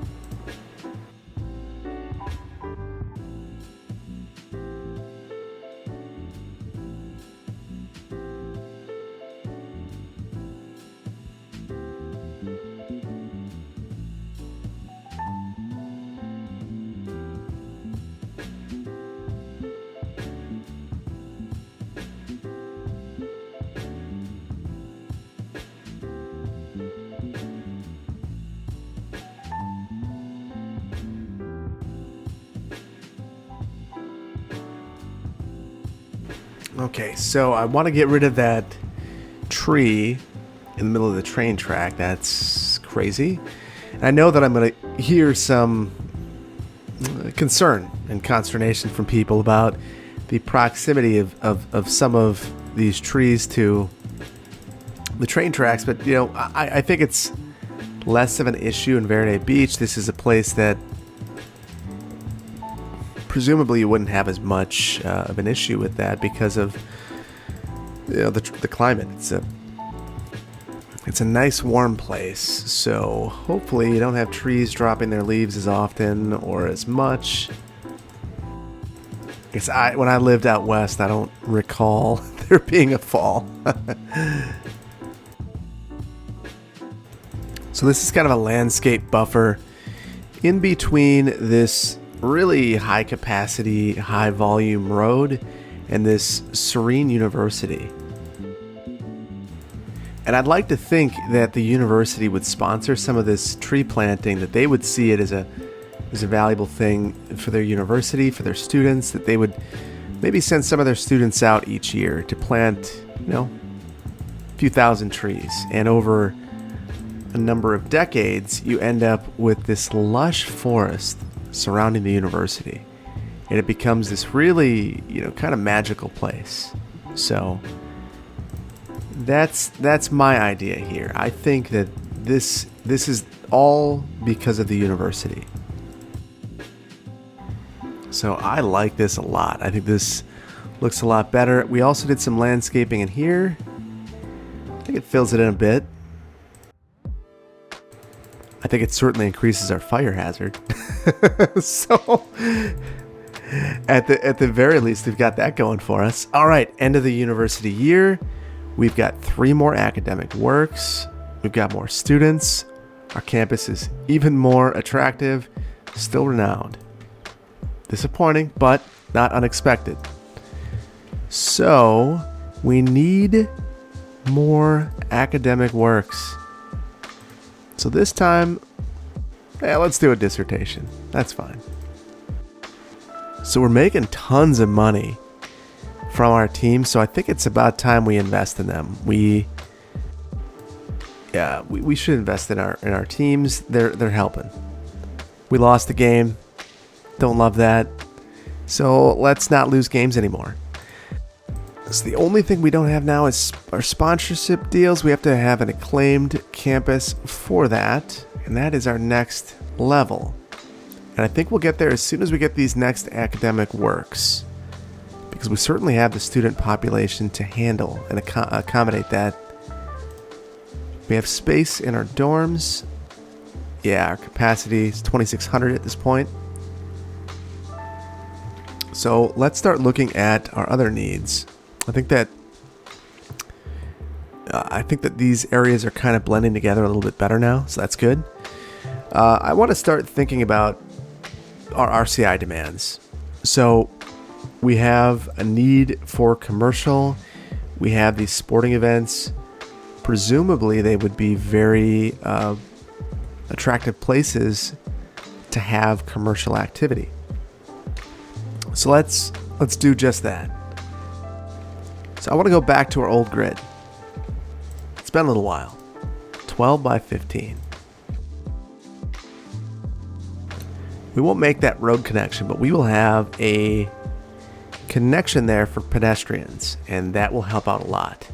Okay, so I want to get rid of that tree in the middle of the train track. That's crazy. And I know that I'm going to hear some concern and consternation from people about the proximity of some of these trees to the train tracks. But, you know, I think it's less of an issue in Verde Beach. This is a place that presumably you wouldn't have as much of an issue with that because of, you know, the climate. It's a nice warm place, so hopefully you don't have trees dropping their leaves as often or as much. I guess when I lived out west, I don't recall there being a fall. So this is kind of a landscape buffer in between this really high capacity, high volume road and this serene university. And I'd like to think that the university would sponsor some of this tree planting, that they would see it as a valuable thing for their university, for their students, that they would maybe send some of their students out each year to plant, a few thousand trees. And over a number of decades, you end up with this lush forest surrounding the university. And it becomes this really, kind of magical place. So that's my idea here. I think that this is all because of the university. So I like this a lot. I think this looks a lot better. We also did some landscaping in here. I think it fills it in a bit. I think it certainly increases our fire hazard. So at the very least, we've got that going for us. All right, end of the university year. We've got 3 more academic works. We've got more students. Our campus is even more attractive, still renowned. Disappointing, but not unexpected. So we need more academic works. So this time, let's do a dissertation. That's fine. So we're making tons of money from our team, so I think it's about time we invest in them. We should invest in our teams. They're helping. We lost the game. Don't love that. So let's not lose games anymore. So the only thing we don't have now is our sponsorship deals. We have to have an acclaimed campus for that, and that is our next level. And I think we'll get there as soon as we get these next academic works, because we certainly have the student population to handle and accommodate that. We have space in our dorms. Yeah, our capacity is 2,600 at this point. So let's start looking at our other needs. I think that these areas are kind of blending together a little bit better now, so that's good. I want to start thinking about our RCI demands. So we have a need for commercial. We have these sporting events. Presumably they would be very attractive places to have commercial activity. So let's do just that. So I want to go back to our old grid. It's been a little while. 12 by 15. We won't make that road connection, but we will have a connection there for pedestrians, and that will help out a lot.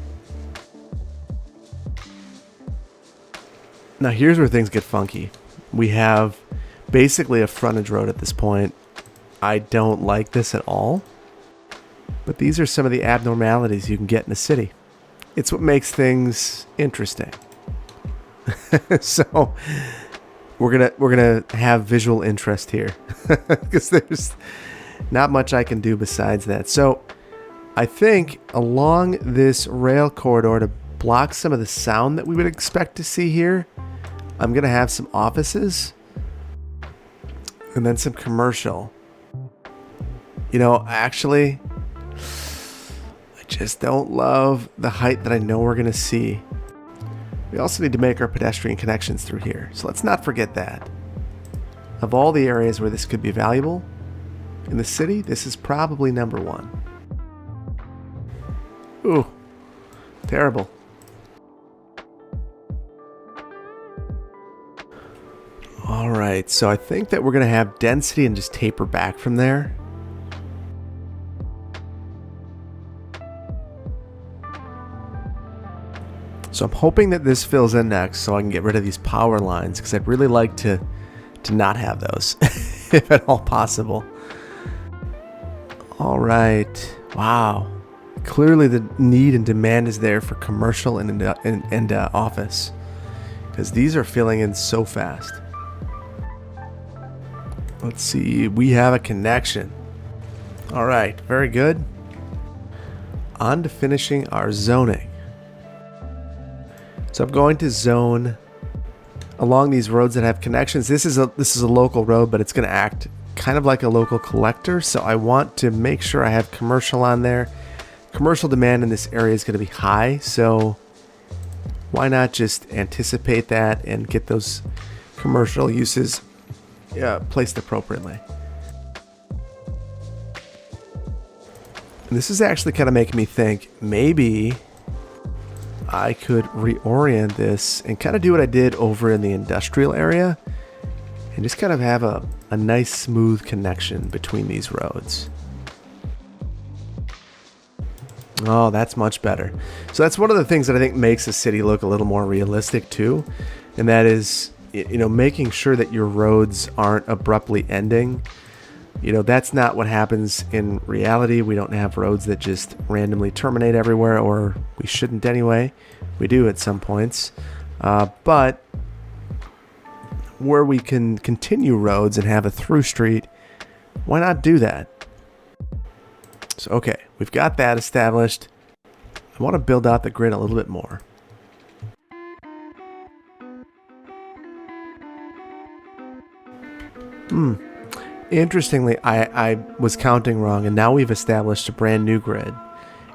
Now here's where things get funky. We have basically a frontage road at this point. I don't like this at all, but these are some of the abnormalities you can get in a city. It's what makes things interesting. So we're gonna have visual interest here, because there's not much I can do besides that. So I think along this rail corridor, to block some of the sound that we would expect to see here, I'm gonna have some offices and then some commercial. Actually, I just don't love the height that I know we're going to see. We also need to make our pedestrian connections through here, so let's not forget that. Of all the areas where this could be valuable in the city, this is probably number 1. Ooh, terrible. All right, so I think that we're going to have density and just taper back from there. So I'm hoping that this fills in next so I can get rid of these power lines, because I'd really like to not have those, if at all possible. All right. Wow. Clearly the need and demand is there for commercial and office, because these are filling in so fast. Let's see. We have a connection. All right. Very good. On to finishing our zoning. So I'm going to zone along these roads that have connections. This is a local road, but it's going to act kind of like a local collector. So I want to make sure I have commercial on there. Commercial demand in this area is going to be high, so why not just anticipate that and get those commercial uses placed appropriately. And this is actually kind of making me think maybe I could reorient this and kind of do what I did over in the industrial area and just kind of have a nice smooth connection between these roads. Oh, that's much better. So that's one of the things that I think makes a city look a little more realistic too. And that is, making sure that your roads aren't abruptly ending. That's not what happens in reality. We don't have roads that just randomly terminate everywhere, or we shouldn't anyway. We do at some points. But where we can continue roads and have a through street, why not do that? So, okay, we've got that established. I want to build out the grid a little bit more. Interestingly, I was counting wrong, and now we've established a brand new grid.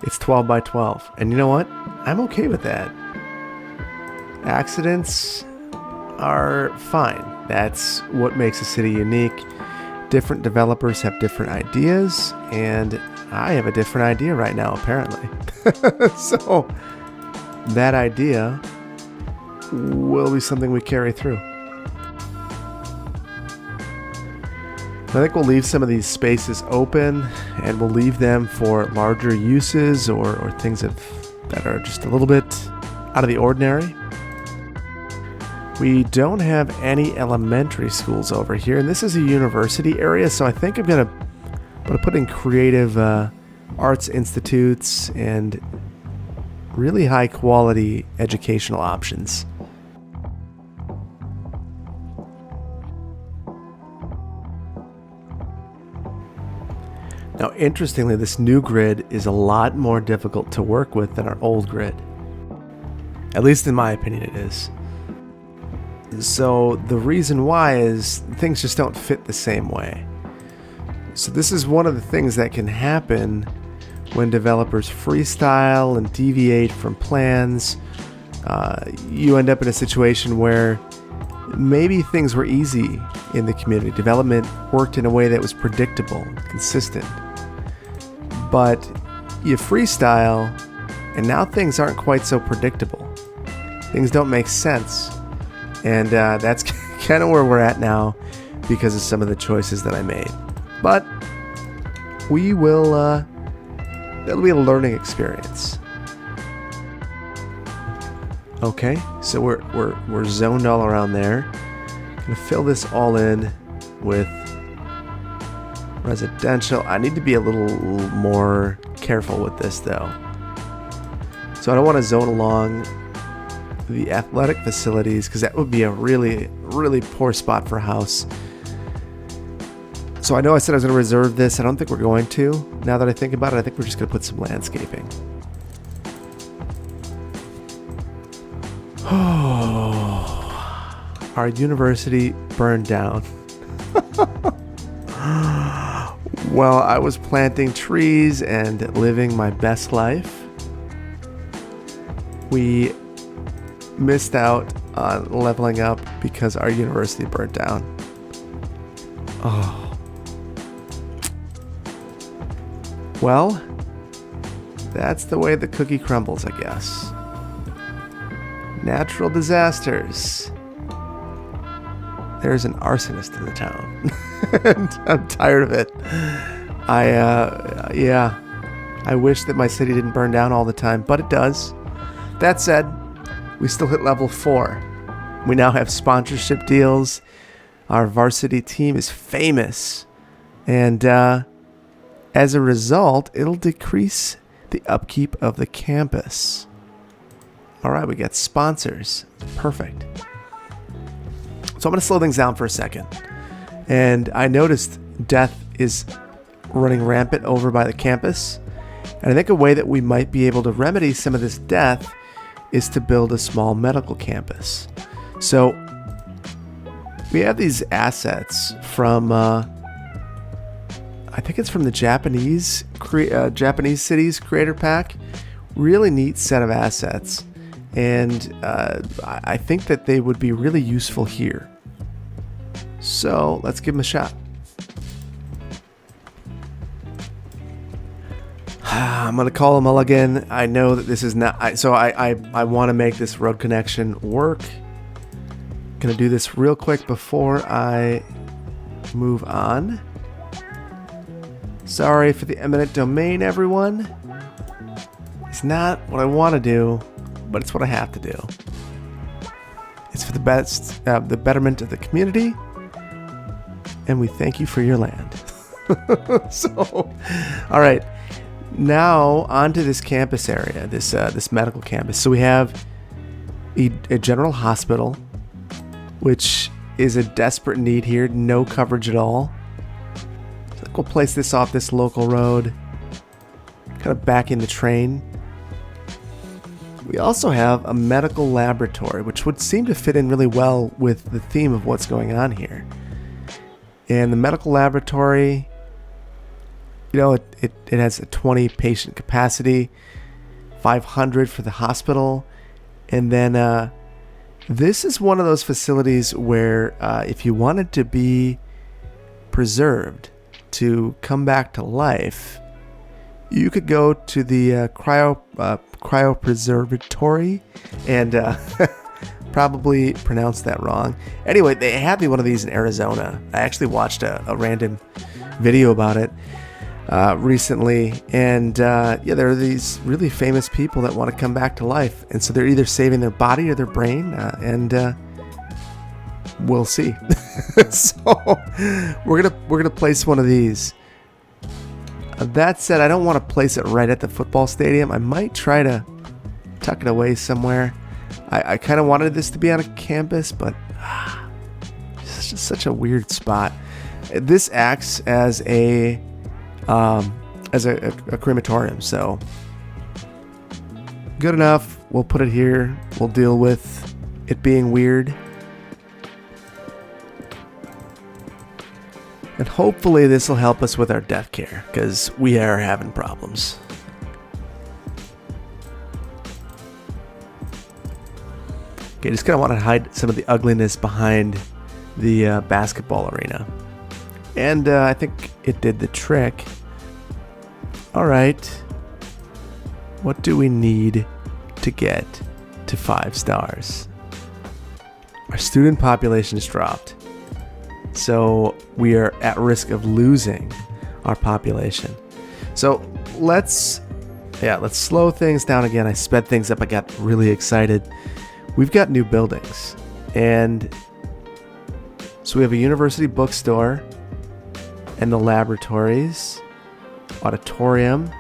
It's 12 by 12. And you know what? I'm okay with that. Accidents are fine. That's what makes a city unique. Different developers have different ideas, and I have a different idea right now, apparently. So that idea will be something we carry through. I think we'll leave some of these spaces open, and we'll leave them for larger uses or things that are just a little bit out of the ordinary. We don't have any elementary schools over here, and this is a university area, so I think I'm going to put in creative arts institutes and really high quality educational options. Now, interestingly, this new grid is a lot more difficult to work with than our old grid. At least in my opinion, it is. So the reason why is things just don't fit the same way. So this is one of the things that can happen when developers freestyle and deviate from plans. You end up in a situation where maybe things were easy in the community. Development worked in a way that was predictable, consistent. But you freestyle, and now things aren't quite so predictable. Things don't make sense. And that's kind of where we're at now because of some of the choices that I made. But we will, it'll be a learning experience. Okay, so we're zoned all around there. Gonna fill this all in with residential. I need to be a little more careful with this though. So I don't want to zone along the athletic facilities because that would be a really, really poor spot for a house. So I know I said I was going to reserve this. I don't think we're going to. Now that I think about it, I think we're just going to put some landscaping. Oh, our university burned down. Well, I was planting trees and living my best life. We missed out on leveling up because our university burnt down. Oh. Well, that's the way the cookie crumbles, I guess. Natural disasters. There's an arsonist in the town. And I'm tired of it. I wish that my city didn't burn down all the time, but it does. That said, we still hit level 4. We now have sponsorship deals. Our varsity team is famous. And as a result, it'll decrease the upkeep of the campus. All right, we got sponsors. Perfect. So I'm going to slow things down for a second. And I noticed death is running rampant over by the campus. And I think a way that we might be able to remedy some of this death is to build a small medical campus. So We have these assets from, I think it's from the Japanese Cities Creator Pack. Really neat set of assets. And I think that they would be really useful here. So let's give them a shot. I'm going to call a mulligan. I know that this is not... I want to make this road connection work. Going to do this real quick before I move on. Sorry for the eminent domain, everyone. It's not what I want to do, but it's what I have to do. It's for the betterment of the community, and we thank you for your land. So, all right. Now onto this campus area, this medical campus. So we have a general hospital, which is a desperate need here. No coverage at all. So I think we'll place this off this local road, kind of back in the train. We also have a medical laboratory, which would seem to fit in really well with the theme of what's going on here. And the medical laboratory, you know, it has a 20 patient capacity, 500 for the hospital. And then this is one of those facilities where if you wanted to be preserved, to come back to life, you could go to the cryopreservatory and probably pronounced that wrong. Anyway, they had me one of these in Arizona. I actually watched a random video about it recently, and yeah, there are these really famous people that want to come back to life, and so they're either saving their body or their brain, and we'll see. So we're gonna place one of these. That said, I don't want to place it right at the football stadium. I might try to tuck it away somewhere. I kind of wanted this to be on a campus, but it's just such a weird spot. This acts as a crematorium, so good enough. We'll put it here. We'll deal with it being weird. And hopefully this will help us with our death care, because we are having problems. Okay, just kind of want to hide some of the ugliness behind the basketball arena. And I think it did the trick. All right. What do we need to get to 5 stars? Our student population has dropped. So we are at risk of losing our population. So let's slow things down again. I sped things up. I got really excited. We've got new buildings. And so we have a university bookstore and the laboratories, auditorium.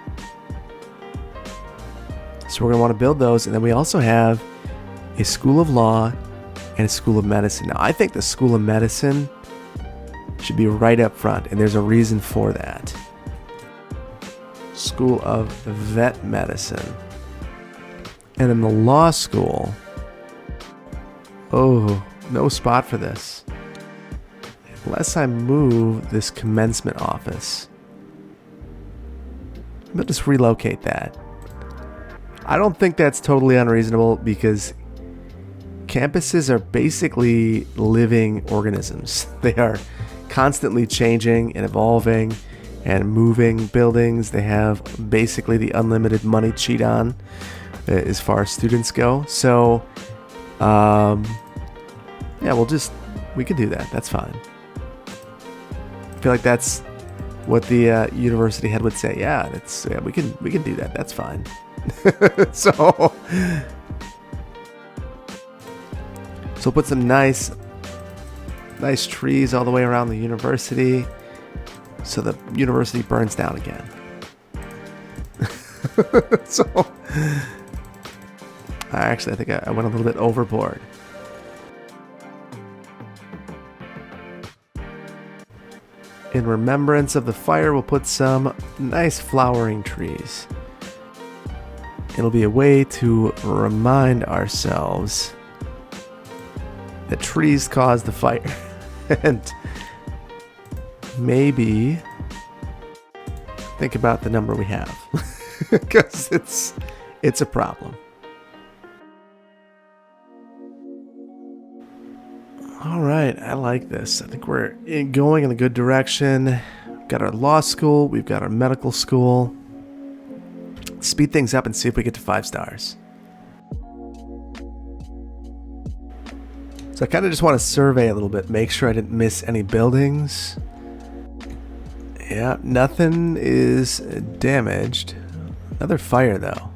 So we're going to want to build those. And then we also have a school of law and a school of medicine. Now, I think the school of medicine should be right up front, and there's a reason for that. School of vet medicine. And in the law school, oh, no spot for this. Unless I move this commencement office. I'll just relocate that. I don't think that's totally unreasonable, because campuses are basically living organisms. They are constantly changing and evolving and moving buildings. They have basically the unlimited money cheat on as far as students go. So, yeah, we can do that. That's fine. I feel like that's what the university head would say. Yeah, we can do that. That's fine. So put some nice trees all the way around the university, so the university burns down again. So I think I went a little bit overboard. In remembrance of the fire, we'll put some nice flowering trees. It'll be a way to remind ourselves that trees caused the fire. And maybe think about the number we have, because it's a problem. All right, I like this. I think we're going in a good direction. We've got our law school, we've got our medical school. Speed things up and see if we get to 5 stars. So I kind of just want to survey a little bit, make sure I didn't miss any buildings. Yeah, nothing is damaged. Another fire though.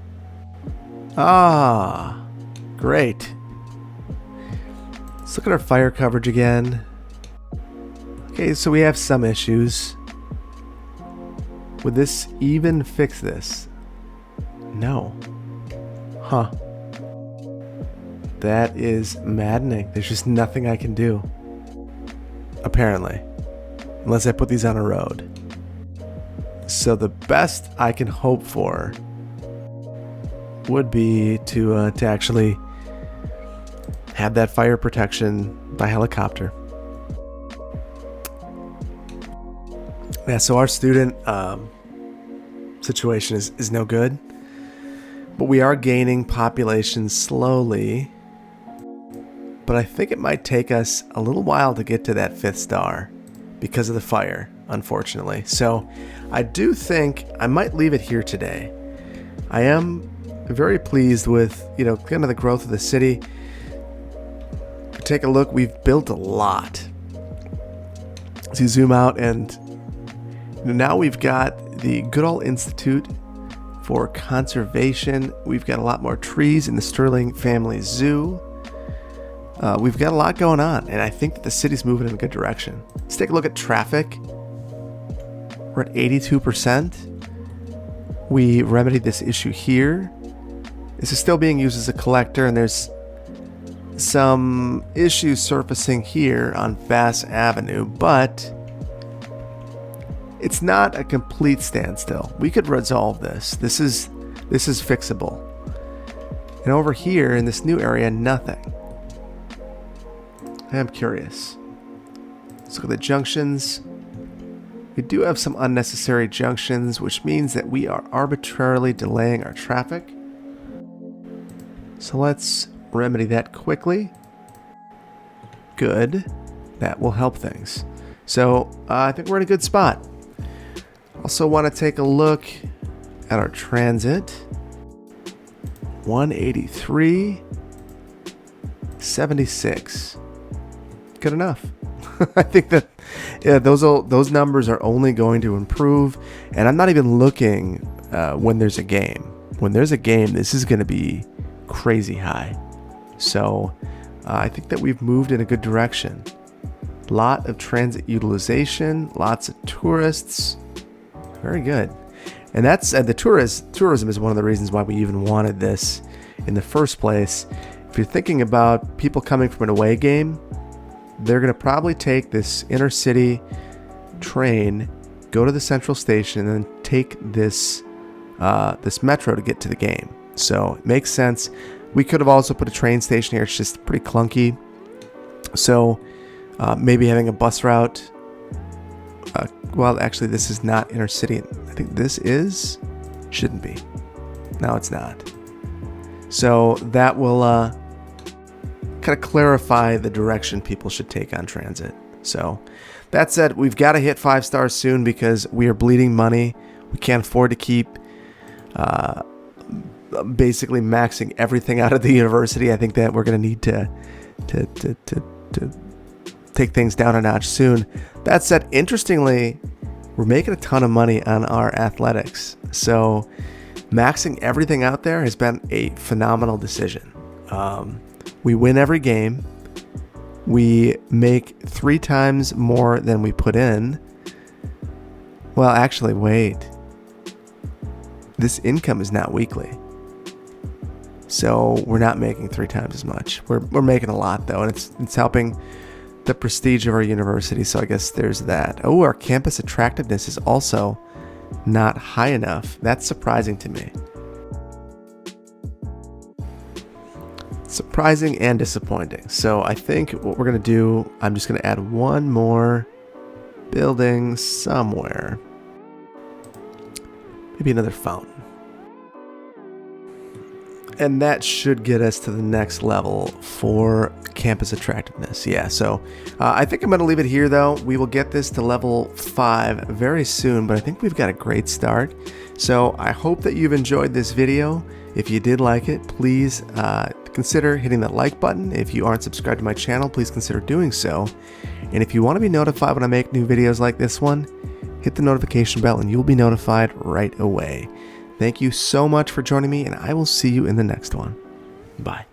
Ah, great. Let's look at our fire coverage again. Okay, so we have some issues. Would this even fix this? No. Huh. That is maddening. There's just nothing I can do. Apparently. Unless I put these on a road. So the best I can hope for would be to actually have that fire protection by helicopter. Yeah, so our student situation is no good. But we are gaining population slowly. But I think it might take us a little while to get to that 5th star because of the fire, unfortunately. So I do think I might leave it here today. I am very pleased with, kind of the growth of the city. Take a look, we've built a lot. So you zoom out, and now we've got the Goodall Institute for Conservation. We've got a lot more trees in the Sterling Family Zoo. We've got a lot going on, and I think that the city's moving in a good direction. Let's take a look at traffic. We're at 82%. We remedied this issue here. This is still being used as a collector, and there's some issues surfacing here on Bass Avenue, but it's not a complete standstill. We could resolve this. This is fixable. And over here in this new area, nothing. I am curious. Let's look at the junctions. We do have some unnecessary junctions, which means that we are arbitrarily delaying our traffic. So let's remedy that quickly. Good. That will help things. So I think we're in a good spot. Also want to take a look at our transit. 183, 76. Good enough. I think that those numbers are only going to improve, and I'm not even looking when there's a game. When there's a game, this is going to be crazy high. So I think that we've moved in a good direction. Lot of transit utilization, lots of tourists. Very good. And that's the tourism is one of the reasons why we even wanted this in the first place. If you're thinking about people coming from an away game, they're going to probably take this inner city train, go to the central station, and then take this metro to get to the game. So it makes sense. We could have also put a train station here. It's just pretty clunky. So maybe having a bus route. Well, actually, this is not inner city. I think this is. Shouldn't be. No, it's not. So that will kind of clarify the direction people should take on transit. So that said, we've got to hit 5 stars soon because we are bleeding money. We can't afford to keep basically maxing everything out of the university. I think that we're going to need to take things down a notch soon. That said, interestingly, we're making a ton of money on our athletics. So maxing everything out there has been a phenomenal decision. We win every game. We make 3 times more than we put in. Well, actually, wait. This income is not weekly. So we're not making 3 times as much. We're making a lot, though, and it's helping the prestige of our university. So I guess there's that. Oh, our campus attractiveness is also not high enough. That's surprising to me. Surprising and disappointing. So I think what we're going to do, I'm just going to add one more building somewhere. Maybe another fountain. And that should get us to the next level for campus attractiveness. Yeah, so I think I'm going to leave it here, though. We will get this to level 5 very soon, but I think we've got a great start. So I hope that you've enjoyed this video. If you did like it, please consider hitting that like button. If you aren't subscribed to my channel, please consider doing so. And if you want to be notified when I make new videos like this one, hit the notification bell and you'll be notified right away. Thank you so much for joining me, and I will see you in the next one. Bye.